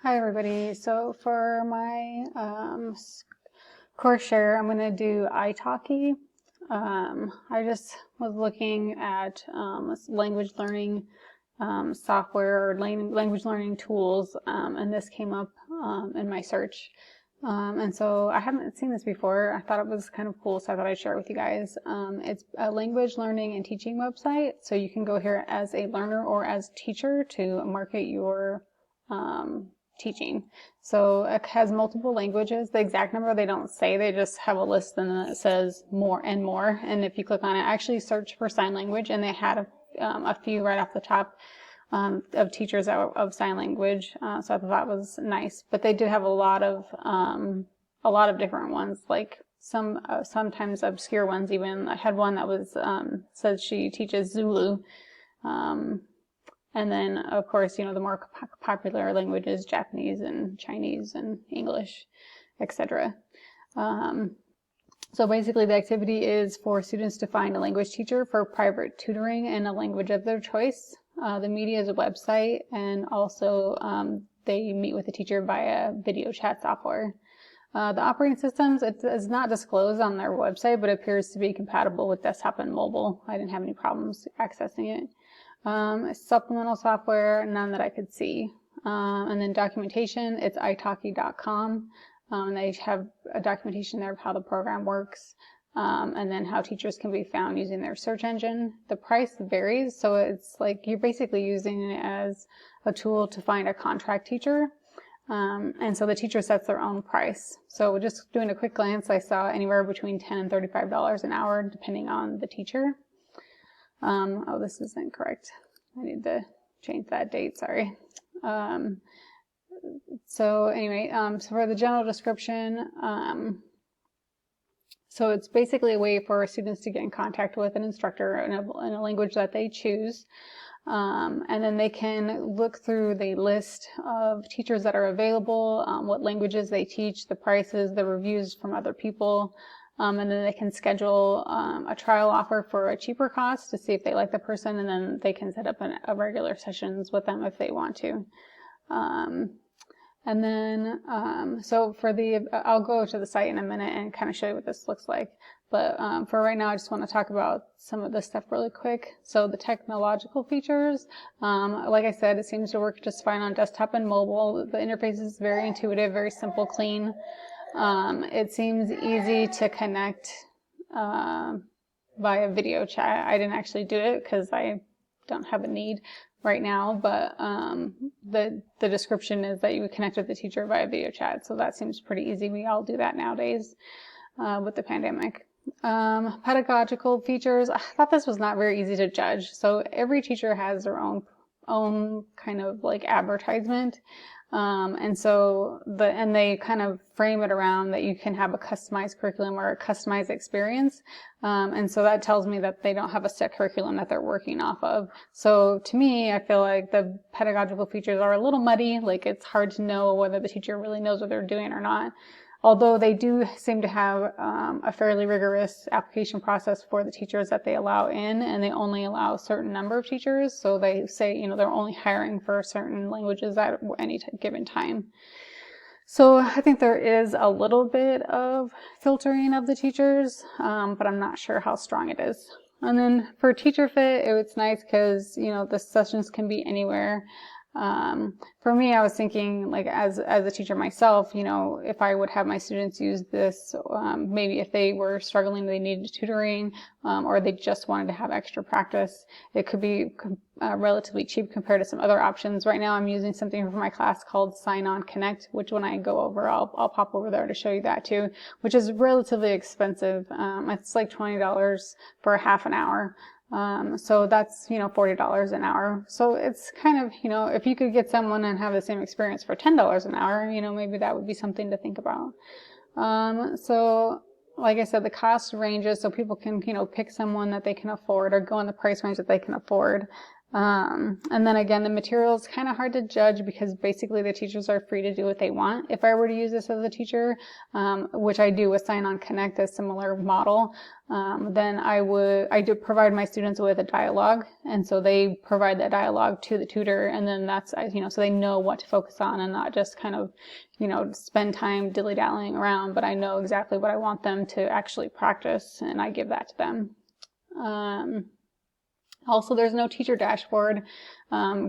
Hi everybody. So for my course share, I'm going to do italki. I just was looking at language learning software or language learning tools, and this came up in my search. And so I haven't seen this before. I thought it was kind of cool, so I thought I'd share it with you guys. It's a language learning and teaching website, so you can go here as a learner or as teacher to market your teaching. So it has multiple languages. The exact number they don't say, they just have a list and then it says more and more. And if you click on it, I actually search for sign language, and they had a few right off the top of teachers of sign language. So I thought that was nice. But they did have a lot of different ones, like some sometimes obscure ones even. I had one that was says she teaches Zulu. And then, of course, the more popular languages, Japanese and Chinese and English, etc. So basically, the activity is for students to find a language teacher for private tutoring in a language of their choice. The media is a website, and also they meet with the teacher via video chat software. The operating systems, it is not disclosed on their website, but appears to be compatible with desktop and mobile. I didn't have any problems accessing it. Supplemental software, none that I could see. And then documentation, it's italki.com. They have a documentation there of how the program works, and then how teachers can be found using their search engine. The price varies, so it's like you're basically using it as a tool to find a contract teacher. And so the teacher sets their own price. So just doing a quick glance, I saw anywhere between $10 and $35 an hour, depending on the teacher. Oh, this isn't correct. I need to change that date, sorry. So anyway, so for the general description, so it's basically a way for students to get in contact with an instructor in a language that they choose. And then they can look through the list of teachers that are available, what languages they teach, the prices, the reviews from other people. And then they can schedule a trial offer for a cheaper cost to see if they like the person, and then they can set up a regular sessions with them if they want to. And then, so for I'll go to the site in a minute and kind of show you what this looks like. But for right now, I just want to talk about some of this stuff really quick. So the technological features, like I said, it seems to work just fine on desktop and mobile. The interface is very intuitive, very simple, clean. It seems easy to connect via video chat. I didn't actually do it because I don't have a need right now, but the description is that you would connect with the teacher via video chat, so that seems pretty easy. We all do that nowadays with the pandemic. Pedagogical features, I thought this was not very easy to judge. So every teacher has their own kind of like advertisement. And they kind of frame it around that you can have a customized curriculum or a customized experience. And so that tells me that they don't have a set curriculum that they're working off of. So to me, I feel like the pedagogical features are a little muddy. Like it's hard to know whether the teacher really knows what they're doing or not. Although they do seem to have a fairly rigorous application process for the teachers that they allow in, and they only allow a certain number of teachers. So they say, they're only hiring for certain languages at any given time. So I think there is a little bit of filtering of the teachers, but I'm not sure how strong it is. And then for teacher fit, it's nice because, the sessions can be anywhere. For me, I was thinking like as a teacher myself, if I would have my students use this, maybe if they were struggling, they needed tutoring, or they just wanted to have extra practice, it could be relatively cheap compared to some other options. Right now I'm using something for my class called SignOn Connect, which when I go over, I'll pop over there to show you that too, which is relatively expensive. It's like $20 for a half an hour. So that's, $40 an hour. So it's kind of, if you could get someone and have the same experience for $10 an hour, maybe that would be something to think about. So like I said, the cost ranges so people can, pick someone that they can afford or go in the price range that they can afford. And then again, the material is kind of hard to judge because basically the teachers are free to do what they want. If I were to use this as a teacher, which I do with SignOn Connect, a similar model, then I do provide my students with a dialogue, and so they provide that dialogue to the tutor, and then that's, so they know what to focus on and not just kind of, spend time dilly-dallying around, but I know exactly what I want them to actually practice, and I give that to them. Also, there's no teacher dashboard,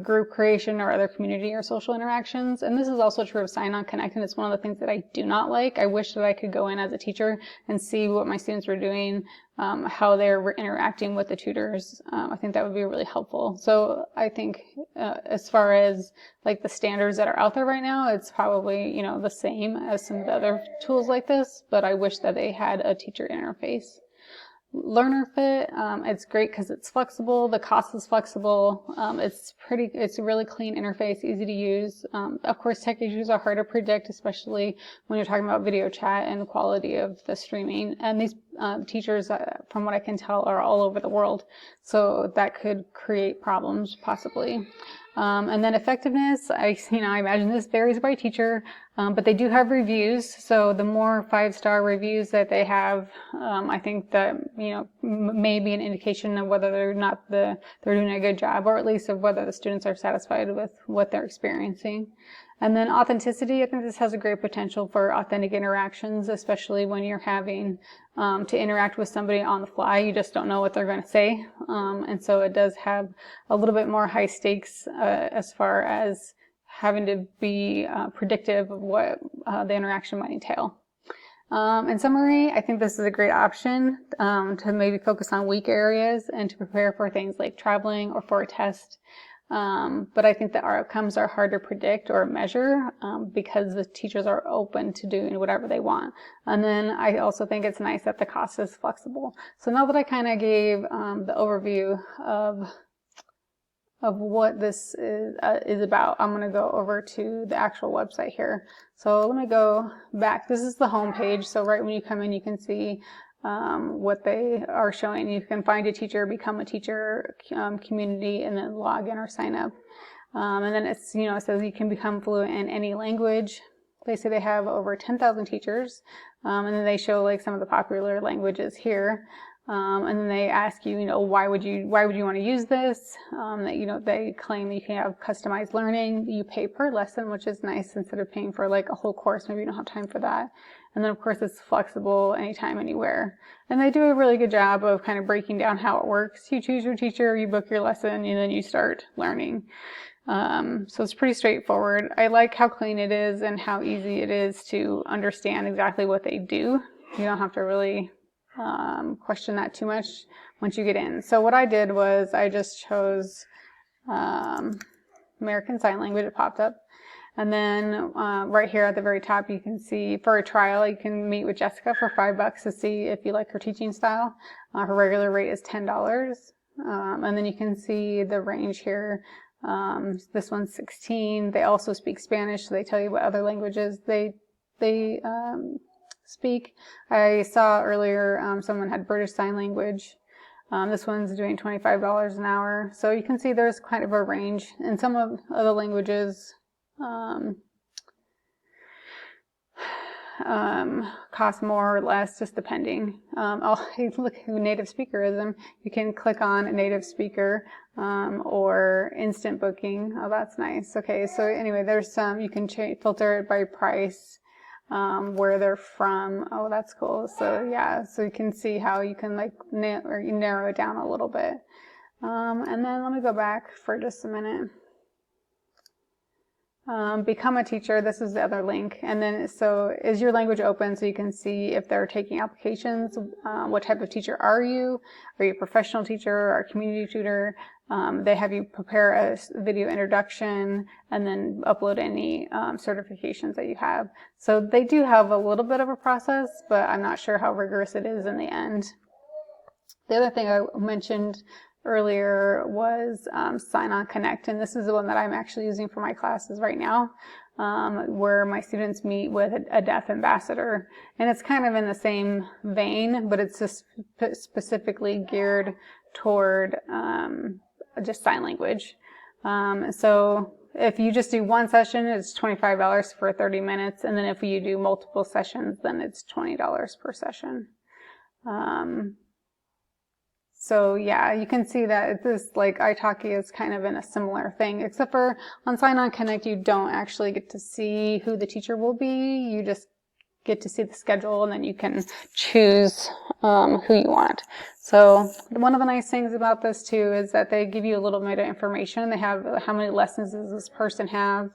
group creation, or other community or social interactions. And this is also true of SignOn Connect, and it's one of the things that I do not like. I wish that I could go in as a teacher and see what my students were doing, how they're interacting with the tutors. I think that would be really helpful. So I think as far as like the standards that are out there right now, it's probably, the same as some of the other tools like this, but I wish that they had a teacher interface. Learner Fit, it's great because it's flexible, the cost is flexible, it's a really clean interface, easy to use. Of course, tech issues are hard to predict, especially when you're talking about video chat and the quality of the streaming. And these teachers, from what I can tell, are all over the world, so that could create problems possibly. And then effectiveness, I imagine this varies by teacher, but they do have reviews. So the more 5-star reviews that they have, I think that, may be an indication of whether they're doing a good job, or at least of whether the students are satisfied with what they're experiencing. And then authenticity, I think this has a great potential for authentic interactions, especially when you're having to interact with somebody on the fly. You just don't know what they're going to say. And so it does have a little bit more high stakes as far as having to be predictive of what the interaction might entail. In summary, I think this is a great option to maybe focus on weak areas and to prepare for things like traveling or for a test. But I think that our outcomes are hard to predict or measure because the teachers are open to doing whatever they want. And then I also think it's nice that the cost is flexible. So now that I kind of gave the overview of what this is about, I'm going to go over to the actual website here. So let me go back. This is the home page. So right when you come in, you can see what they are showing. You can find a teacher, become a teacher, community, and then log in or sign up. And then it's, it says you can become fluent in any language. They say they have over 10,000 teachers. And then they show like some of the popular languages here. And then they ask you, why would you want to use this? That, they claim that you can have customized learning. You pay per lesson, which is nice instead of paying for like a whole course. Maybe you don't have time for that. And then of course it's flexible anytime, anywhere. And they do a really good job of kind of breaking down how it works. You choose your teacher, you book your lesson, and then you start learning. So it's pretty straightforward. I like how clean it is and how easy it is to understand exactly what they do. You don't have to really question that too much once you get in. So what I did was I just chose American Sign Language. It popped up. And then right here at the very top, you can see for a trial, you can meet with Jessica for $5 to see if you like her teaching style. Her regular rate is $10. And then you can see the range here. This one's 16. They also speak Spanish, so they tell you what other languages they speak. I saw earlier someone had British Sign Language. This one's doing $25 an hour. So you can see there's kind of a range. And some of the languages cost more or less, just depending. Look at native speakerism. You can click on a native speaker or instant booking. Oh, that's nice. Okay, so anyway, there's some, you can filter it by price, where they're from. Oh, that's cool. So yeah, so you can see how you can like narrow it down a little bit. And then let me go back for just a minute. Become a teacher. This is the other link. And then, so is your language open so you can see if they're taking applications? What type of teacher are you? Are you a professional teacher or a community tutor? They have you prepare a video introduction and then upload any certifications that you have. So they do have a little bit of a process, but I'm not sure how rigorous it is in the end. The other thing I mentioned earlier was SignOn Connect, and this is the one that I'm actually using for my classes right now, where my students meet with a deaf ambassador. And it's kind of in the same vein, but it's just specifically geared toward just sign language. So if you just do one session, it's $25 for 30 minutes. And then if you do multiple sessions, then it's $20 per session. So yeah, you can see that this, like, italki is kind of in a similar thing, except for on SignOn Connect, you don't actually get to see who the teacher will be. You just get to see the schedule, and then you can choose who you want. So one of the nice things about this too is that they give you a little bit of information. They have how many lessons does this person have,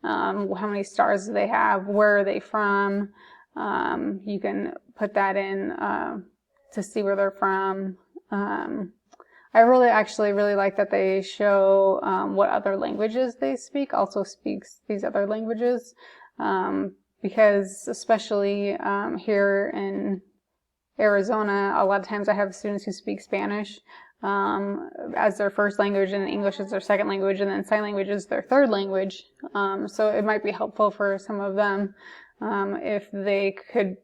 how many stars do they have, where are they from. You can put that in to see where they're from. I really like that they show what other languages they speak, also speaks these other languages, because especially here in Arizona, a lot of times I have students who speak Spanish as their first language, and English is their second language, and then sign language is their third language. So it might be helpful for some of them if they could,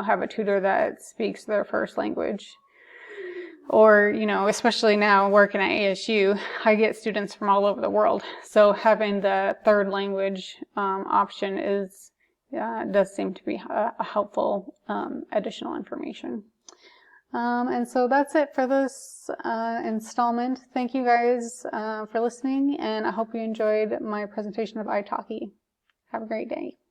have a tutor that speaks their first language. Or, especially now working at ASU, I get students from all over the world. So having the third language option does seem to be a helpful additional information. And so that's it for this installment. Thank you guys for listening, and I hope you enjoyed my presentation of italki. Have a great day.